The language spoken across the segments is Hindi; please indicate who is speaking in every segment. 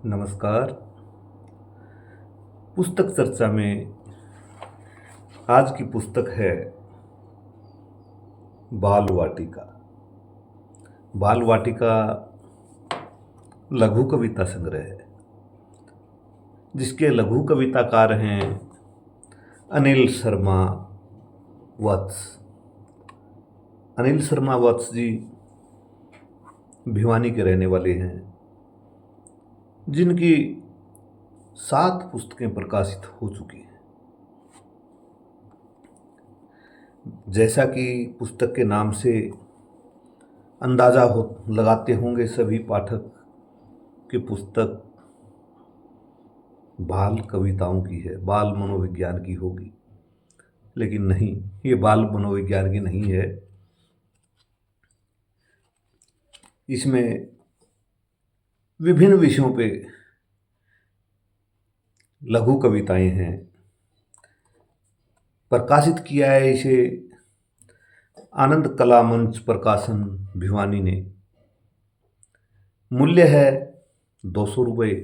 Speaker 1: नमस्कार। पुस्तक चर्चा में आज की पुस्तक है बाल वाटिका। बाल वाटिका लघु कविता संग्रह है जिसके लघु कविताकार हैं अनिल शर्मा वत्स। अनिल शर्मा वत्स जी भिवानी के रहने वाले हैं, जिनकी 7 पुस्तकें प्रकाशित हो चुकी हैं। जैसा कि पुस्तक के नाम से अंदाजा लगाते होंगे सभी पाठक कि पुस्तक बाल कविताओं की है, बाल मनोविज्ञान की होगी, लेकिन नहीं, ये बाल मनोविज्ञान की नहीं है। इसमें विभिन्न विषयों पे लघु कविताएं हैं। प्रकाशित किया है इसे आनंद कला मंच प्रकाशन भिवानी ने। मूल्य है 200 रुपये।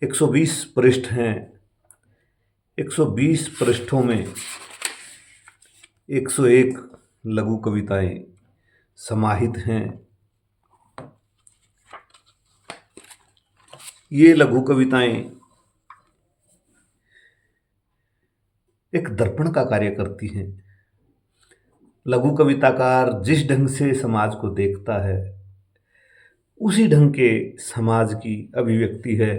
Speaker 1: 120 पृष्ठ हैं। 120 पृष्ठों में 101 लघु कविताएं समाहित हैं। ये लघु कविताएं एक दर्पण का कार्य करती हैं। लघु कविताकार जिस ढंग से समाज को देखता है उसी ढंग के समाज की अभिव्यक्ति है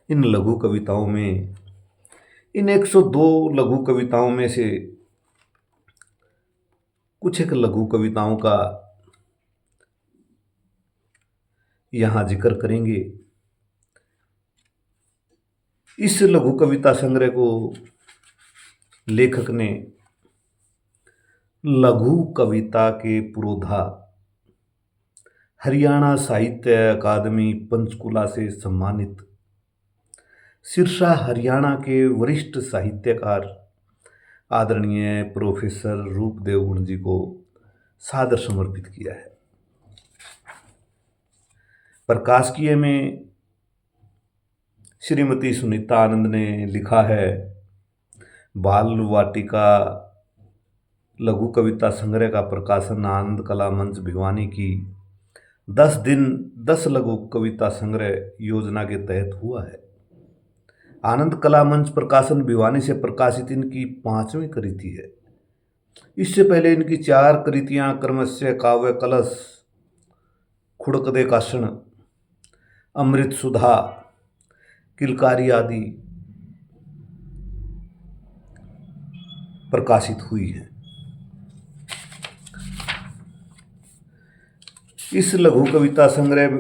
Speaker 1: इन लघु कविताओं में। इन 102 लघु कविताओं में से कुछ एक लघु कविताओं का यहाँ जिक्र करेंगे। इस लघु कविता संग्रह को लेखक ने लघु कविता के पुरोधा हरियाणा साहित्य अकादमी पंचकुला से सम्मानित सिरसा हरियाणा के वरिष्ठ साहित्यकार आदरणीय प्रोफेसर रूपदेव गुण जी को सादर समर्पित किया है। प्रकाशकीय में श्रीमती सुनीता आनंद ने लिखा है, बाल वाटिका लघु कविता संग्रह का प्रकाशन आनंद कला मंच भिवानी की 10 दिन 10 लघु कविता संग्रह योजना के तहत हुआ है। आनंद कला मंच प्रकाशन भिवानी से प्रकाशित इनकी 5वीं कृति है। इससे पहले इनकी 4 कृतियां क्रमशः काव्य कलश, खुड़कदे काषण, अमृत सुधा, किलकारी आदि प्रकाशित हुई हैं। इस लघु कविता संग्रह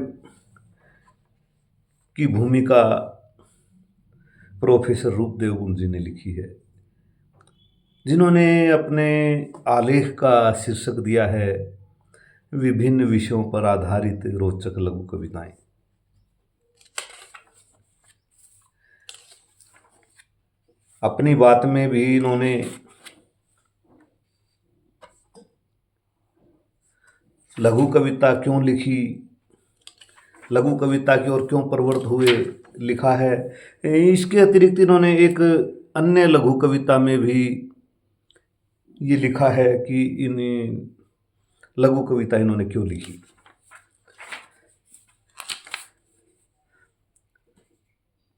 Speaker 1: की भूमिका प्रोफेसर रूपदेव गुण जी ने लिखी है, जिन्होंने अपने आलेख का शीर्षक दिया है विभिन्न विषयों पर आधारित रोचक लघु कविताएं। अपनी बात में भी इन्होंने लघु कविता क्यों लिखी, लघु कविता की ओर क्यों प्रवृत्त हुए लिखा है। इसके अतिरिक्त इन्होंने एक अन्य लघु कविता में भी ये लिखा है कि इन लघु कविता इन्होंने क्यों लिखी।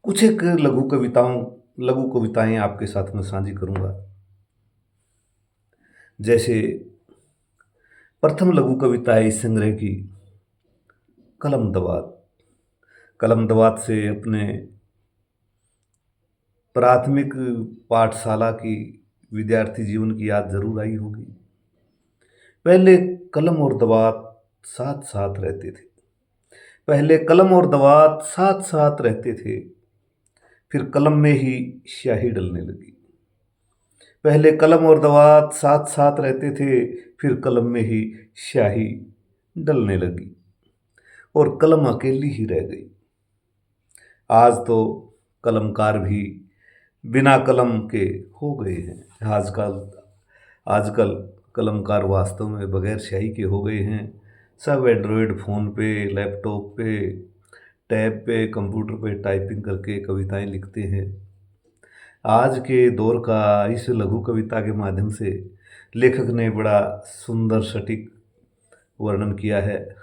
Speaker 1: कुछ एक लघु कविताएं आपके साथ में साझी करूंगा। जैसे प्रथम लघु कविता है इस संग्रह की कलम दवात। कलम दवात से अपने प्राथमिक पाठशाला की विद्यार्थी जीवन की याद जरूर आई होगी। पहले कलम और दवात साथ साथ रहते थे। पहले कलम और दवात साथ साथ रहते थे, फिर कलम में ही स्याही डलने लगी। पहले कलम और दवात साथ साथ रहते थे, फिर कलम में ही स्याही डलने लगी और कलम अकेली ही रह गई। आज तो कलमकार भी बिना कलम के हो गए हैं। आजकल कलमकार वास्तव में बगैर स्याही के हो गए हैं। सब एंड्रॉयड फ़ोन पे, लैपटॉप पे, टैब पे, कंप्यूटर पे टाइपिंग करके कविताएँ लिखते हैं। आज के दौर का इस लघु कविता के माध्यम से लेखक ने बड़ा सुंदर सटीक वर्णन किया है।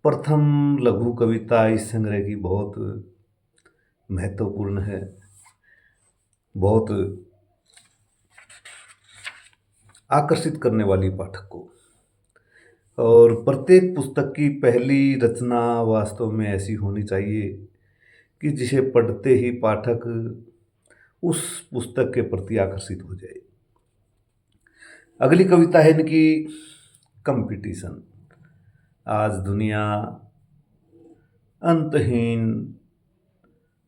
Speaker 1: प्रथम लघु कविता इस संग्रह की बहुत महत्वपूर्ण है, बहुत आकर्षित करने वाली पाठक को। और प्रत्येक पुस्तक की पहली रचना वास्तव में ऐसी होनी चाहिए कि जिसे पढ़ते ही पाठक उस पुस्तक के प्रति आकर्षित हो जाए। अगली कविता है इनकी कंपटीशन। आज दुनिया अंतहीन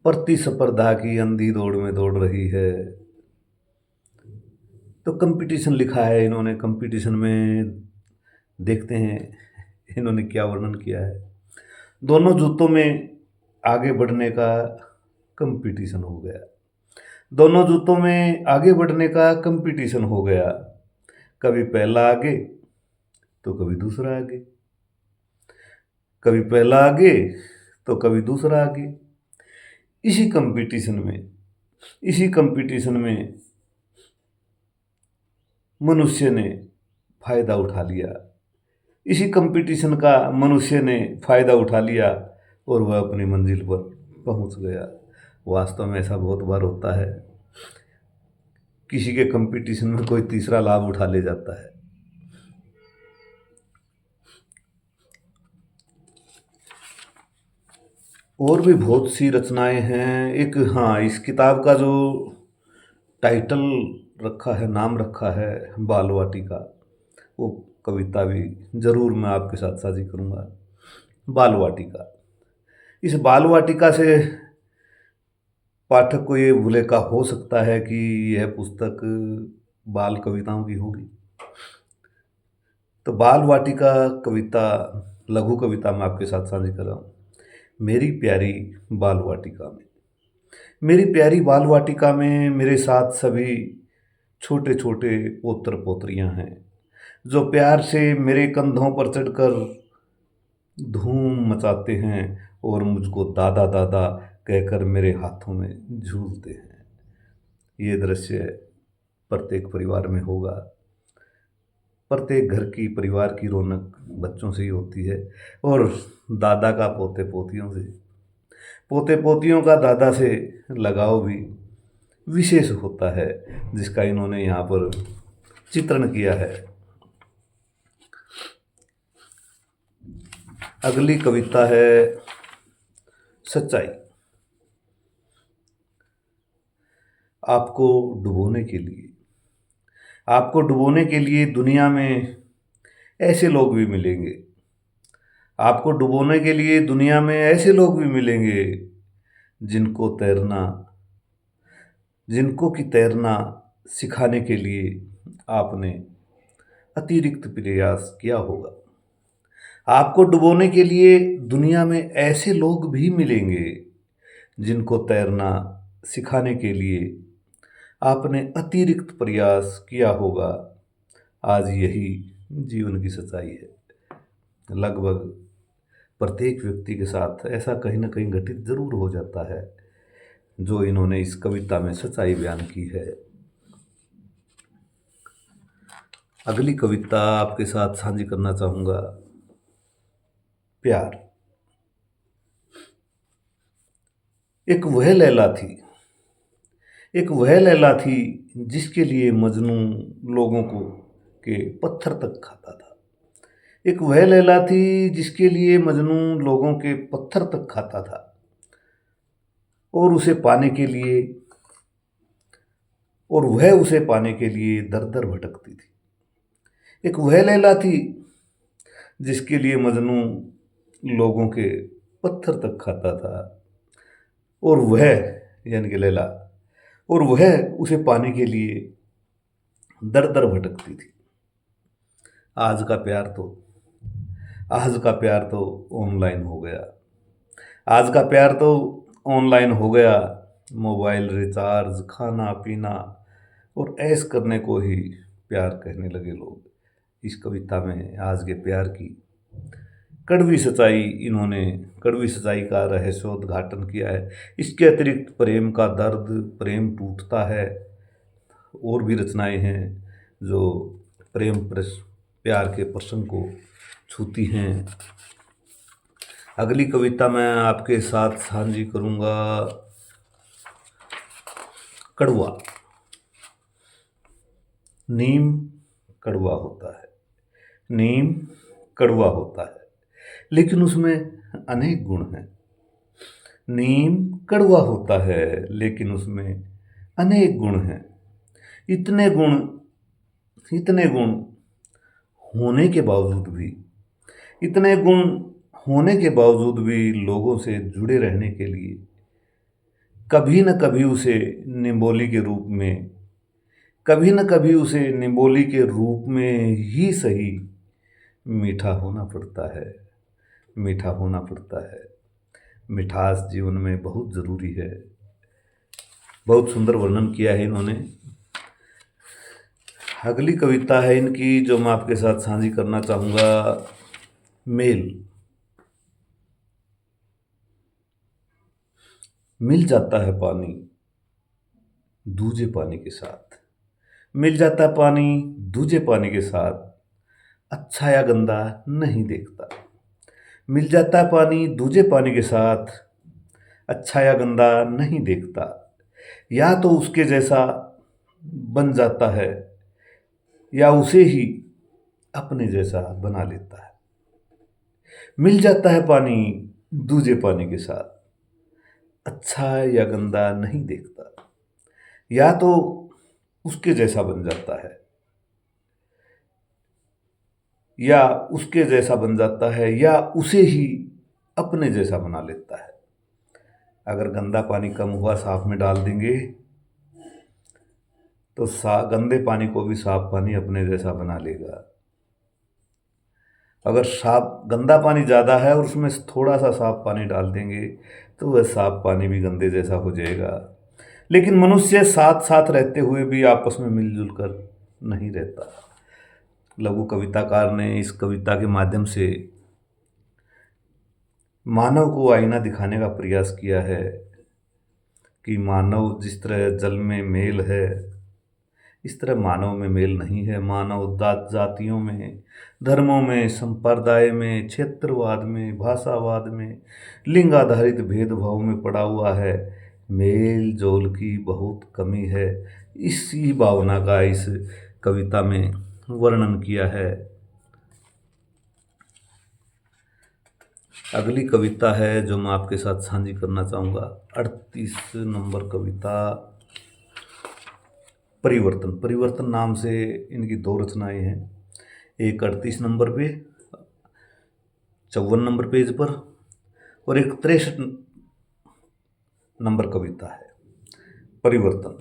Speaker 1: प्रतिस्पर्धा की अंधी दौड़ में दौड़ रही है। तो कंपटीशन लिखा है इन्होंने। कंपटीशन में देखते हैं इन्होंने क्या वर्णन किया है। दोनों जूतों में आगे बढ़ने का कंपटीशन हो गया। दोनों जूतों में आगे बढ़ने का कंपटीशन हो गया। कभी पहला आगे तो कभी दूसरा आगे, कभी पहला आगे तो कभी दूसरा आगे। इसी कंपटीशन में मनुष्य ने फायदा उठा लिया। इसी कंपटीशन का मनुष्य ने फायदा उठा लिया और वह अपनी मंजिल पर पहुंच गया। वास्तव में ऐसा बहुत बार होता है, किसी के कंपटीशन में कोई तीसरा लाभ उठा ले जाता है। और भी बहुत सी रचनाएं हैं। एक हाँ, इस किताब का जो टाइटल रखा है, नाम रखा है बाल वाटिका, वो कविता भी जरूर मैं आपके साथ साझी करूँगा। बाल वाटिका। इस बाल वाटिका से पाठक को ये भूलेखा हो सकता है कि यह पुस्तक बाल कविताओं की होगी। तो बाल वाटिका कविता, लघु कविता मैं आपके साथ साझी कर रहा हूँ। मेरी प्यारी बाल वाटिका में। मेरी प्यारी बाल वाटिका में मेरे साथ सभी छोटे छोटे पोत्र पोत्रियां हैं, जो प्यार से मेरे कंधों पर चढ़कर धूम मचाते हैं और मुझको दादा दादा कहकर मेरे हाथों में झूलते हैं। ये दृश्य प्रत्येक परिवार में होगा। प्रत्येक घर की परिवार की रौनक बच्चों से ही होती है, और दादा का पोते पोतियों से, पोते पोतियों का दादा से लगाव भी विशेष होता है, जिसका इन्होंने यहाँ पर चित्रण किया है। अगली कविता है सच्चाई। आपको डुबोने के लिए, आपको डुबोने के लिए दुनिया में ऐसे लोग भी मिलेंगे। आपको डुबोने के लिए दुनिया में ऐसे लोग भी मिलेंगे जिनको तैरना, जिनको कि तैरना सिखाने के लिए आपने अतिरिक्त प्रयास किया होगा। आपको डुबोने के लिए दुनिया में ऐसे लोग भी मिलेंगे जिनको तैरना सिखाने के लिए आपने अतिरिक्त प्रयास किया होगा। आज यही जीवन की सच्चाई है। लगभग प्रत्येक व्यक्ति के साथ ऐसा कहीं ना कहीं घटित जरूर हो जाता है, जो इन्होंने इस कविता में सच्चाई बयान की है। अगली कविता आपके साथ साझी करना चाहूँगा, प्यार। एक वह लैला थी, एक वह लैला थी जिसके लिए मजनू लोगों को के पत्थर तक खाता था। एक वह लैला थी जिसके लिए मजनू लोगों के पत्थर तक खाता था, और उसे पाने के लिए, और वह उसे पाने के लिए दर दर भटकती थी। एक वह लैला थी जिसके लिए मजनू लोगों के पत्थर तक खाता था, और वह, यानी कि लैला, और वह उसे पाने के लिए दर दर भटकती थी। आज का प्यार तो आज का प्यार तो ऑनलाइन हो गया। आज का प्यार तो ऑनलाइन हो गया। मोबाइल रिचार्ज, खाना पीना और ऐश करने को ही प्यार कहने लगे लोग। इस कविता में आज के प्यार की कड़वी सच्चाई का रहस्योद्घाटन किया है। इसके अतिरिक्त प्रेम का दर्द, प्रेम टूटता है, और भी रचनाएं हैं जो प्यार के प्रसंग को छूती हैं। अगली कविता मैं आपके साथ साझी करूंगा कड़वा। नीम कड़वा होता है, नीम कड़वा होता है, लेकिन उसमें अनेक गुण हैं। नीम कड़वा होता है, लेकिन उसमें अनेक गुण हैं। इतने गुण इतने गुण होने के बावजूद भी इतने गुण होने के बावजूद भी लोगों से जुड़े रहने के लिए कभी न कभी उसे निम्बोली के रूप में कभी न कभी उसे निम्बोली के रूप में ही सही मीठा होना पड़ता है। मीठा होना पड़ता है। मिठास जीवन में बहुत ज़रूरी है। बहुत सुंदर वर्णन किया है इन्होंने। अगली कविता है इनकी जो मैं आपके साथ साझी करना चाहूँगा, मेल। मिल जाता है पानी दूजे पानी के साथ, मिल जाता है पानी दूजे पानी के साथ, अच्छा या गंदा नहीं देखता। मिल जाता है पानी दूजे पानी के साथ, अच्छा या गंदा नहीं देखता। या तो उसके जैसा बन जाता है, या उसे ही अपने जैसा बना लेता है। मिल जाता है पानी दूजे पानी के साथ, अच्छा या गंदा नहीं देखता। या तो उसके जैसा बन जाता है, या उसके जैसा बन जाता है, या उसे ही अपने जैसा बना लेता है। अगर गंदा पानी कम हुआ साफ में डाल देंगे तो गंदे पानी को भी साफ पानी अपने जैसा बना लेगा। अगर साफ गंदा पानी ज़्यादा है और उसमें थोड़ा सा साफ पानी डाल देंगे तो वह साफ पानी भी गंदे जैसा हो जाएगा। लेकिन मनुष्य साथ साथ रहते हुए भी आपस में मिलजुल कर नहीं रहता। लघु कविताकार ने इस कविता के माध्यम से मानव को आईना दिखाने का प्रयास किया है कि मानव जिस तरह जल में मेल है, इस तरह मानव में मेल नहीं है। मानव जातियों में, धर्मों में, संप्रदाय में, क्षेत्रवाद में, भाषावाद में, लिंग आधारित भेदभाव में पड़ा हुआ है। मेल जोल की बहुत कमी है। इसी भावना का इस कविता में वर्णन किया है। अगली कविता है जो मैं आपके साथ साझी करना चाहूँगा, 38 नंबर कविता, परिवर्तन। परिवर्तन नाम से इनकी दो रचनाएं हैं। एक 38 नंबर पे, 54 नंबर पेज पर, और एक 63 नंबर कविता है, परिवर्तन।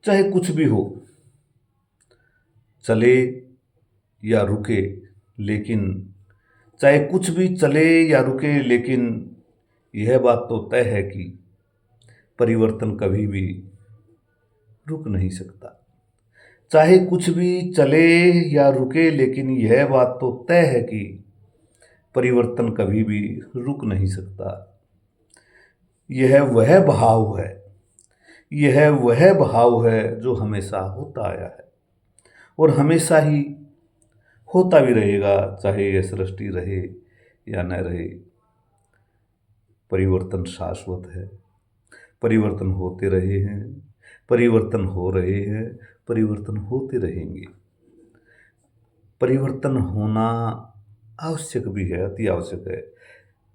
Speaker 1: चाहे कुछ भी हो, चले या रुके, लेकिन चाहे कुछ भी चले या रुके, लेकिन यह बात तो तय है कि परिवर्तन कभी भी रुक नहीं सकता। चाहे कुछ भी चले या रुके, लेकिन यह बात तो तय है कि परिवर्तन कभी भी रुक नहीं सकता। यह वह बहाव है, यह वह बहाव है जो हमेशा होता आया है और हमेशा ही होता भी रहेगा, चाहे यह सृष्टि रहे या न रहे। परिवर्तन शाश्वत है। परिवर्तन होते रहे हैं, परिवर्तन हो रहे हैं, परिवर्तन होते रहेंगे। परिवर्तन होना आवश्यक भी है, अति आवश्यक है।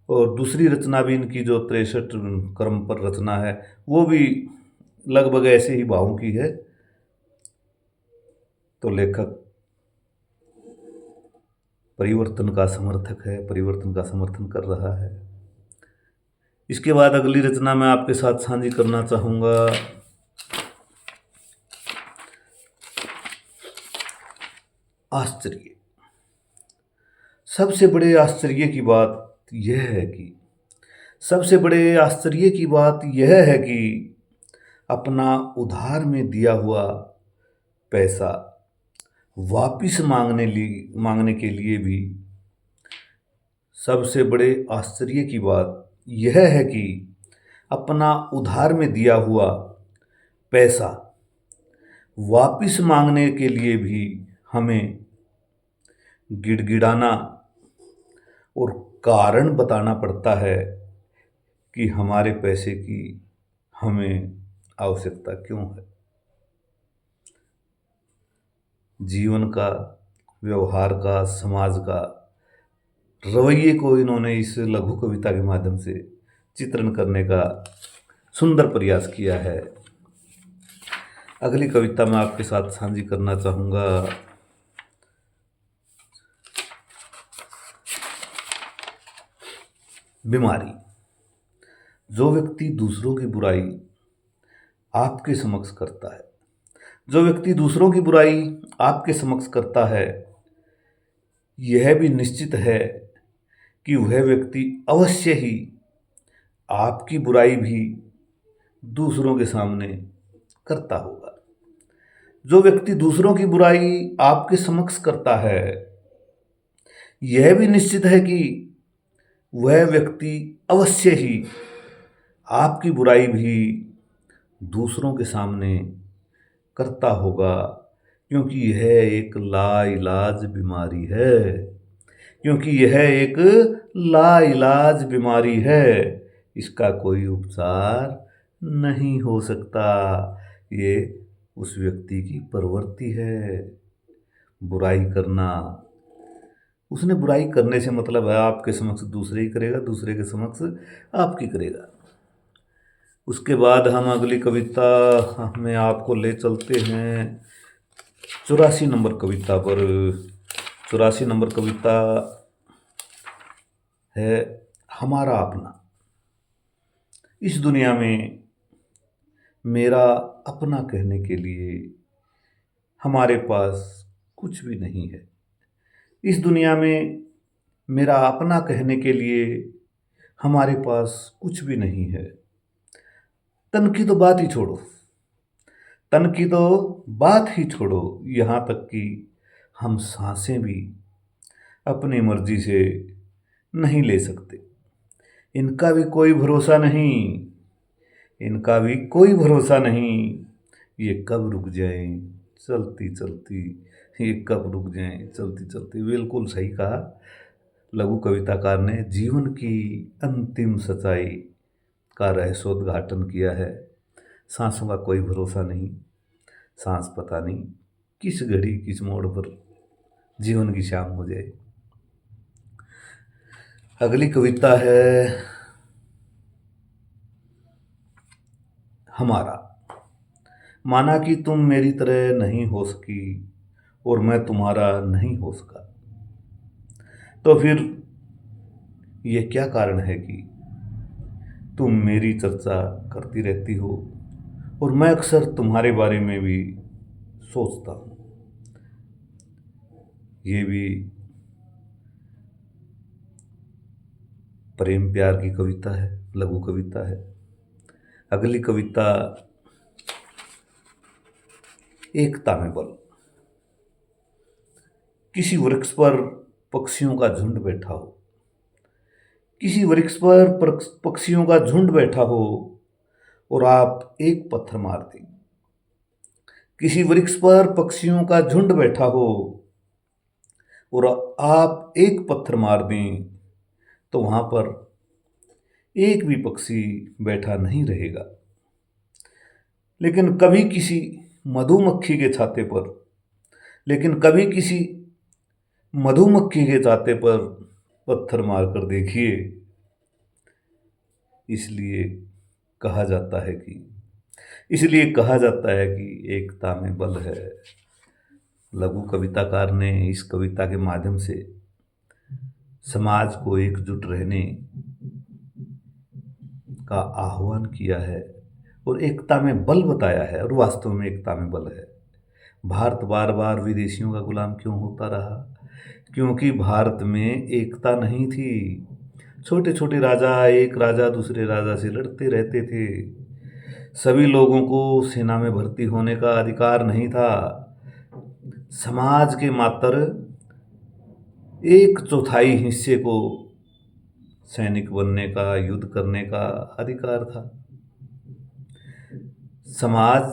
Speaker 1: और दूसरी रचना भी इनकी जो 63 क्रम पर रचना है, वो भी लगभग ऐसे ही भावों की है। तो लेखक परिवर्तन का समर्थक है, परिवर्तन का समर्थन कर रहा है। इसके बाद अगली रचना मैं आपके साथ साझी करना चाहूँगा, आश्चर्य। सबसे बड़े आश्चर्य की बात यह है कि सबसे बड़े आश्चर्य की बात यह है कि अपना उधार में दिया हुआ पैसा वापिस मांगने के लिए भी सबसे बड़े आश्चर्य की बात यह है कि अपना उधार में दिया हुआ पैसा वापिस मांगने के लिए भी हमें गिड़गिड़ाना और कारण बताना पड़ता है कि हमारे पैसे की हमें आवश्यकता क्यों है। जीवन का, व्यवहार का, समाज का रवैये को इन्होंने इस लघु कविता के माध्यम से चित्रण करने का सुंदर प्रयास किया है। अगली कविता मैं आपके साथ साझी करना चाहूँगा। बीमारी। जो व्यक्ति दूसरों की बुराई आपके समक्ष करता है, जो व्यक्ति दूसरों की बुराई आपके समक्ष करता है, यह भी निश्चित है कि वह व्यक्ति अवश्य ही आपकी बुराई भी दूसरों के सामने करता होगा। जो व्यक्ति दूसरों की बुराई आपके समक्ष करता है, यह भी निश्चित है कि वह व्यक्ति अवश्य ही आपकी बुराई भी दूसरों के सामने करता होगा, क्योंकि यह एक लाइलाज बीमारी है। क्योंकि यह एक लाइलाज बीमारी है, इसका कोई उपचार नहीं हो सकता। ये उस व्यक्ति की प्रवृत्ति है, बुराई करना। उसने बुराई करने से मतलब है आपके समक्ष दूसरे ही करेगा, दूसरे के समक्ष आपकी करेगा। उसके बाद हम अगली कविता में आपको ले चलते हैं 84 नंबर कविता पर। 84 नंबर कविता है हमारा अपना। इस दुनिया में मेरा अपना कहने के लिए हमारे पास कुछ भी नहीं है। इस दुनिया में मेरा अपना कहने के लिए हमारे पास कुछ भी नहीं है। तन की तो बात ही छोड़ो, तन की तो बात ही छोड़ो, यहाँ तक कि हम सांसें भी अपनी मर्जी से नहीं ले सकते। इनका भी कोई भरोसा नहीं, इनका भी कोई भरोसा नहीं। ये कब रुक जाएं चलती चलती, ये कब रुक जाएं चलती चलती। बिल्कुल सही कहा लघु कविताकार ने। जीवन की अंतिम सच्चाई का रहस्योद्घाटन किया है। सांसों का कोई भरोसा नहीं, सांस पता नहीं किस घड़ी किस मोड़ पर जीवन की शाम हो जाए। अगली कविता है हमारा। माना कि तुम मेरी तरह नहीं हो सकी और मैं तुम्हारा नहीं हो सका, तो फिर ये क्या कारण है कि तुम मेरी चर्चा करती रहती हो और मैं अक्सर तुम्हारे बारे में भी सोचता हूँ। ये भी प्रेम प्यार की कविता है, लघु कविता है। अगली कविता एकता में बल। किसी वृक्ष पर पक्षियों का झुंड बैठा हो, किसी वृक्ष पर पक्षियों का झुंड बैठा हो और आप एक पत्थर मार दें। किसी वृक्ष पर पक्षियों का झुंड बैठा हो और आप एक पत्थर मार दें, तो वहां पर एक भी पक्षी बैठा नहीं रहेगा। लेकिन कभी किसी मधुमक्खी के छाते पर, लेकिन कभी किसी मधुमक्खी के छाते पर पत्थर मारकर देखिए। इसलिए कहा जाता है कि एकता में बल है। लघु कविताकार ने इस कविता के माध्यम से समाज को एकजुट रहने का आह्वान किया है और एकता में बल बताया है, और वास्तव में एकता में बल है। भारत बार बार विदेशियों का गुलाम क्यों होता रहा? क्योंकि भारत में एकता नहीं थी। छोटे छोटे राजा एक राजा दूसरे राजा से लड़ते रहते थे। सभी लोगों को सेना में भर्ती होने का अधिकार नहीं था। समाज के मात्र 1/4 हिस्से को सैनिक बनने का, युद्ध करने का अधिकार था। समाज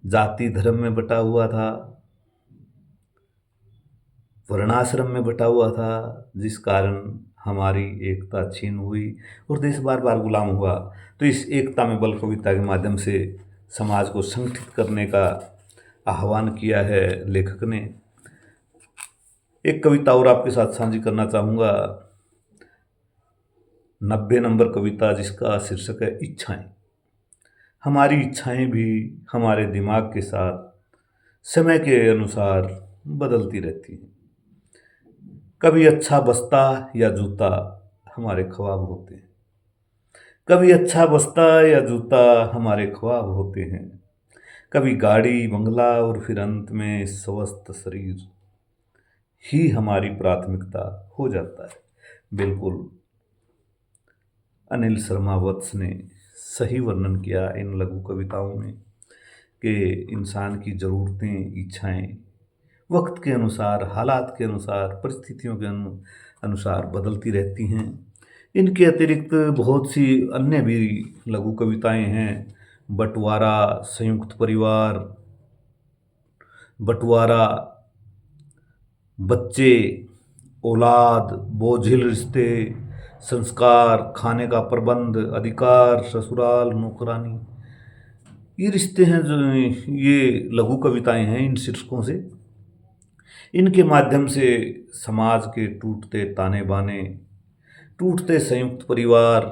Speaker 1: जाति धर्म में बटा हुआ था, वर्णाश्रम में बटा हुआ था, जिस कारण हमारी एकता छीन हुई और देश बार बार गुलाम हुआ। तो इस एकता में बल कविता के माध्यम से समाज को संगठित करने का आह्वान किया है लेखक ने। एक कविता और आपके साथ साझी करना चाहूँगा, 90 नंबर कविता, जिसका शीर्षक है इच्छाएं। हमारी इच्छाएं भी हमारे दिमाग के साथ समय के अनुसार बदलती रहती हैं। कभी अच्छा बस्ता या जूता हमारे ख्वाब होते हैं, कभी अच्छा बस्ता या जूता हमारे ख्वाब होते हैं, कभी गाड़ी बंगला और फिर अंत में स्वस्थ शरीर ही हमारी प्राथमिकता हो जाता है। बिल्कुल अनिल शर्मा वत्स ने सही वर्णन किया इन लघु कविताओं में कि इंसान की ज़रूरतें, इच्छाएं वक्त के अनुसार, हालात के अनुसार, परिस्थितियों के अनुसार बदलती रहती हैं। इनके अतिरिक्त बहुत सी अन्य भी लघु कविताएं हैं। बंटवारा, संयुक्त परिवार, बंटवारा, बच्चे, औलाद, बोझिल रिश्ते, संस्कार, खाने का प्रबंध, अधिकार, ससुराल, नौकरानी, ये रिश्ते हैं जो, ये लघु कविताएं हैं इन शीर्षकों से। इनके माध्यम से समाज के टूटते ताने बाने, टूटते संयुक्त परिवार,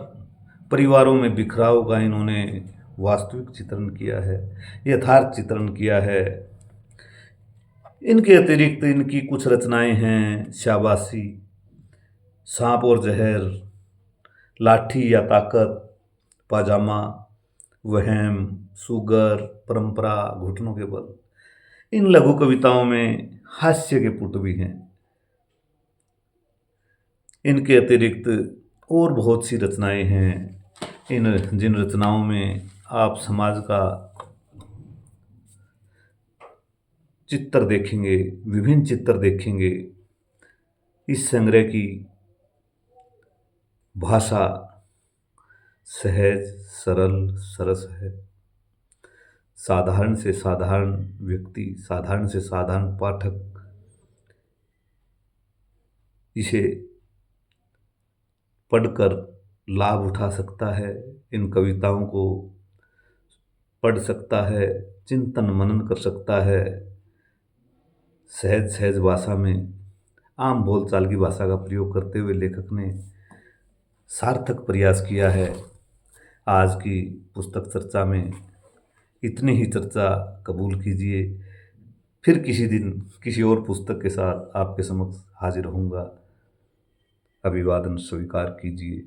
Speaker 1: परिवारों में बिखराव का इन्होंने वास्तविक चित्रण किया है, यथार्थ चित्रण किया है। इनके अतिरिक्त इनकी कुछ रचनाएं हैं, शाबाशी, सांप और जहर, लाठी या ताकत, पाजामा, वहम, सुगर, परंपरा, घुटनों के बल। इन लघु कविताओं में हास्य के पुट भी हैं। इनके अतिरिक्त और बहुत सी रचनाएं हैं, इन जिन रचनाओं में आप समाज का चित्र देखेंगे, विभिन्न चित्र देखेंगे। इस संग्रह की भाषा सहज, सरल, सरस है। साधारण से साधारण व्यक्ति, साधारण से साधारण पाठक इसे पढ़कर लाभ उठा सकता है, इन कविताओं को पढ़ सकता है, चिंतन मनन कर सकता है। सहज सहज भाषा में, आम बोलचाल की भाषा का प्रयोग करते हुए लेखक ने सार्थक प्रयास किया है। आज की पुस्तक चर्चा में इतनी ही चर्चा कबूल कीजिए। फिर किसी दिन किसी और पुस्तक के साथ आपके समक्ष हाजिर होऊंगा। अभिवादन स्वीकार कीजिए।